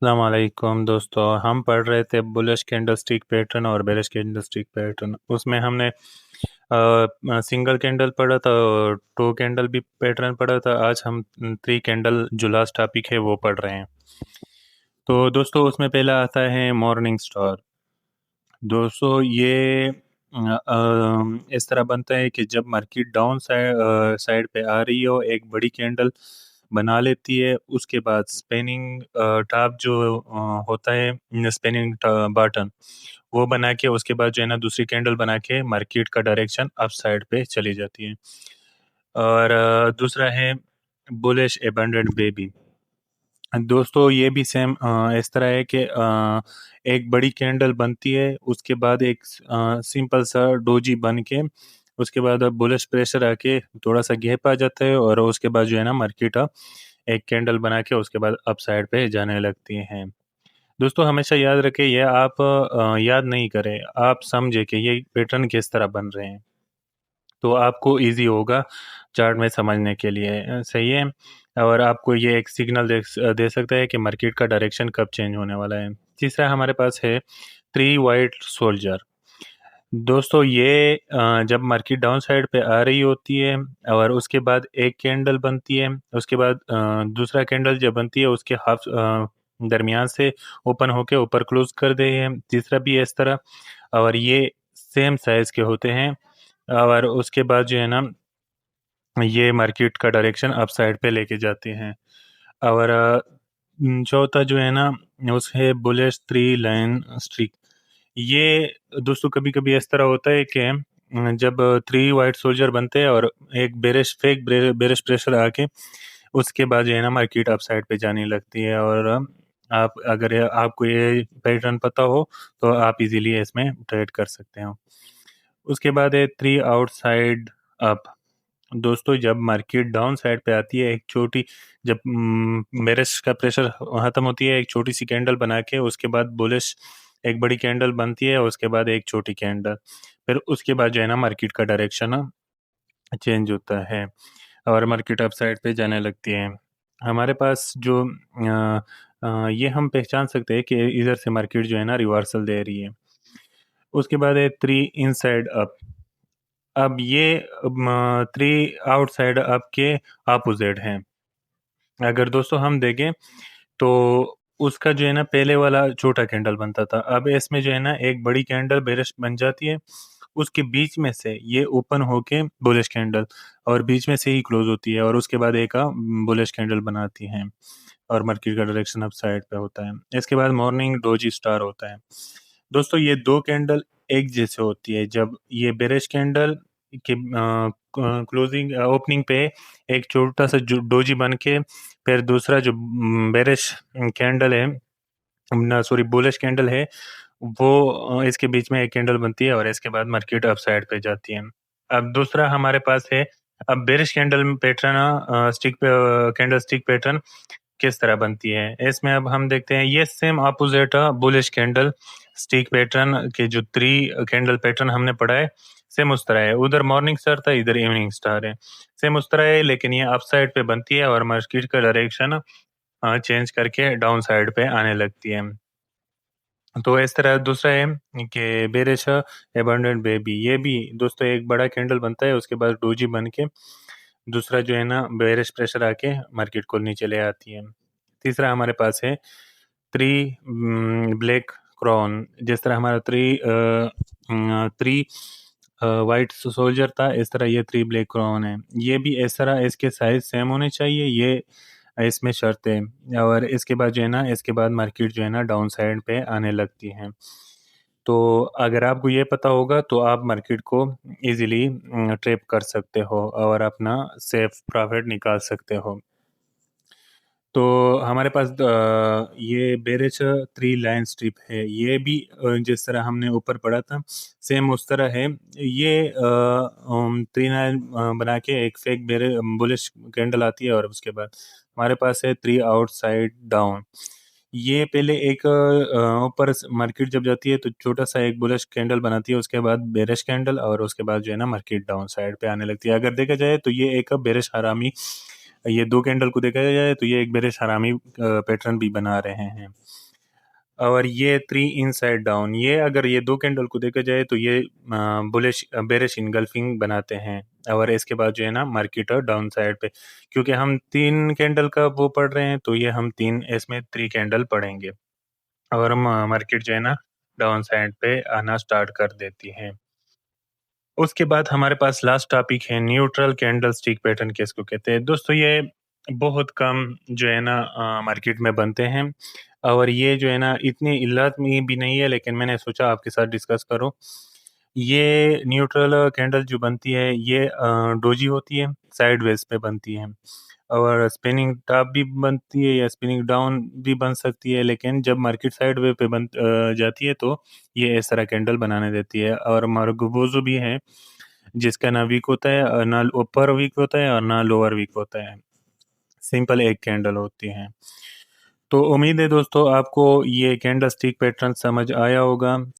अस्सलाम वालेकुम दोस्तों। हम पढ़ रहे थे बुलिश कैंडलस्टिक पैटर्न और बेरिश कैंडलस्टिक पैटर्न। उसमें हमने सिंगल कैंडल पढ़ा था और टू कैंडल भी पैटर्न पढ़ा था। आज हम थ्री कैंडल जो लास्ट टॉपिक है वो पढ़ रहे हैं। तो दोस्तों उसमें पहला आता है मॉर्निंग स्टार। दोस्तों ये इस तरह बनता है कि जब मार्केट डाउन साइड पे आ रही हो, एक बड़ी कैंडल बना लेती है। उसके बाद स्पेनिंग टॉप जो होता है, स्पेनिंग बटन, वो बना के उसके बाद जो है ना दूसरी कैंडल बना के मार्केट का डायरेक्शन अप साइड पे चली जाती है। और दूसरा है बुलिश एबंडेंट बेबी। दोस्तों ये भी सेम इस तरह है कि एक बड़ी कैंडल बनती है, उसके बाद एक सिंपल सा डोजी बन के उसके बाद अब बुलिश प्रेशर आके थोड़ा सा गैप आ जाता है और उसके बाद जो है ना मार्केट एक कैंडल बना के उसके बाद अप साइड पे जाने लगती हैं। दोस्तों हमेशा याद रखें, ये आप याद नहीं करें, आप समझे कि ये पैटर्न किस तरह बन रहे हैं, तो आपको इजी होगा चार्ट में समझने के लिए। सही है। और आपको ये एक सिग्नल दे सकता है कि मार्केट का डायरेक्शन कब चेंज होने वाला है। तीसरा हमारे पास है थ्री वाइट सोल्जर। दोस्तों ये जब मार्केट डाउन साइड पे आ रही होती है और उसके बाद एक कैंडल बनती है, उसके बाद दूसरा कैंडल जब बनती है उसके हाफ दरमियान से ओपन होके ऊपर क्लोज कर दे है। तीसरा भी इस तरह, और ये सेम साइज के होते हैं। और उसके बाद जो है ना ये मार्केट का डायरेक्शन अप साइड पे लेके जाते हैं। और चौथा जो है ना उसे बुलिश थ्री लाइन स्ट्रिक। ये दोस्तों कभी कभी इस तरह होता है कि जब थ्री वाइट सोल्जर बनते हैं और एक बेरिश प्रेशर आके उसके बाद जो है ना मार्केट अप साइड पे जाने लगती है। और आप अगर आपको ये पैटर्न पता हो तो आप इजीली इसमें ट्रेड कर सकते हो। उसके बाद है थ्री आउटसाइड अप। दोस्तों जब मार्केट डाउन साइड पे आती है, एक छोटी जब बेरिश का प्रेशर खत्म होती है, एक छोटी सी कैंडल बना के उसके बाद बुलिश एक बड़ी कैंडल बनती है, उसके बाद एक छोटी कैंडल, फिर उसके बाद जो है ना मार्केट का डायरेक्शन चेंज होता है और मार्केट अप साइड पे जाने लगती है। हमारे पास जो ये हम पहचान सकते हैं कि इधर से मार्केट जो है ना रिवर्सल दे रही है। उसके बाद है थ्री इनसाइड अप। अब ये थ्री आउटसाइड अप के अपोजिट हैं। अगर दोस्तों हम देखें तो उसका जो है ना पहले वाला छोटा कैंडल बनता था, अब इसमें जो है ना एक बड़ी कैंडल बेरिश बन जाती है। उसके बीच में से ये ओपन होके बुलिश कैंडल और बीच में से ही क्लोज होती है और उसके बाद एक बुलिश कैंडल बनाती है और मार्केट का डायरेक्शन अप साइड पे होता है। इसके बाद मॉर्निंग डोजी स्टार होता है। दोस्तों ये दो कैंडल एक जैसे होती है जब ये बेरिश कैंडल के क्लोजिंग ओपनिंग पे एक छोटा सा डोजी बन के फिर दूसरा जो बेरिश कैंडल है, ना सॉरी बुलिश कैंडल है, वो इसके बीच में एक कैंडल बनती है और इसके बाद मार्केट अप साइड पे जाती है। अब दूसरा हमारे पास है, अब bearish candle pattern stick candle stick pattern किस तरह बनती है। इसमें अब हम देखते हैं ये same opposite bullish candle stick pattern के जो थ्री कैंडल पैटर्न हमने पढ़ा है, सेम उस तरह है। उधर मॉर्निंग स्टार था, इधर इवनिंग स्टार है, सेम उस तरह है, लेकिन ये अप साइड पे बनती है और मार्केट का डायरेक्शन चेंज करके डाउन साइड पे आने लगती है। तो इस तरह दूसरा है कि बेरिश एबंडेंट बेबी। ये भी दोस्तों एक बड़ा कैंडल बनता है, उसके बाद डोजी बन के दूसरा जो है ना बेरिश प्रेशर आके मार्केट को नीचे ले आती है। तीसरा हमारे पास है थ्री ब्लैक क्रॉन। जिस तरह हमारा थ्री वाइट सोल्जर था, इस तरह ये थ्री ब्लैक क्रॉन है। ये भी इस तरह इसके साइज सेम होने चाहिए, ये इसमें शर्त है। और इसके बाद जो है ना इसके बाद मार्केट जो है ना डाउन साइड पे आने लगती है। तो अगर आपको ये पता होगा तो आप मार्केट को इजीली ट्रेप कर सकते हो और अपना सेफ प्रॉफिट निकाल सकते हो। तो हमारे पास ये बेरिश थ्री लाइन स्ट्रिप है, ये भी जिस तरह हमने ऊपर पढ़ा था सेम उस तरह है। ये थ्री लाइन बना के एक फेक बेरे बुलिश कैंडल आती है और उसके बाद हमारे पास है थ्री आउटसाइड डाउन। ये पहले एक ऊपर मार्केट जब जाती है तो छोटा सा एक बुलिश कैंडल बनाती है, उसके बाद बेरिश कैंडल और उसके बाद जो है ना मार्केट डाउन साइड पे आने लगती है। अगर देखा जाए तो ये एक बेरिश हरामी ये 2 कैंडल को देखा जाए तो ये एक बेरिश हरामी पैटर्न भी बना रहे हैं। और ये 3 इनसाइड डाउन, ये अगर ये 2 कैंडल को देखा जाए तो ये बुलिश बेरिश इनगल्फिंग बनाते हैं। और इसके बाद जो है ना मार्केट डाउन साइड पे, क्योंकि हम 3 कैंडल का वो पढ़ रहे हैं तो ये हम 3 इसमें 3 कैंडल पढ़ेंगे और हम मार्केट जो है ना डाउन साइड पे आना स्टार्ट कर देती है। उसके बाद हमारे पास लास्ट टॉपिक है न्यूट्रल कैंडल स्टिक पैटर्न किसको कहते हैं। दोस्तों ये बहुत कम जो है ना मार्केट में बनते हैं और ये जो है ना इतनी इल्लत में भी नहीं है, लेकिन मैंने सोचा आपके साथ डिस्कस करूं। ये न्यूट्रल कैंडल जो बनती है ये डोजी होती है, साइड वेज पे बनती है और स्पिनिंग टॉप भी बनती है या स्पिनिंग डाउन भी बन सकती है, लेकिन जब मार्केट साइड वे पे बन जाती है तो ये इस तरह कैंडल बनाने देती है। और मार्गोबोजो भी है जिसका ना वीक होता है और ना ऊपर वीक होता है और ना लोअर वीक होता है, सिंपल एक कैंडल होती है। तो उम्मीद है दोस्तों आपको ये कैंडल स्टिक पैटर्न समझ आया होगा।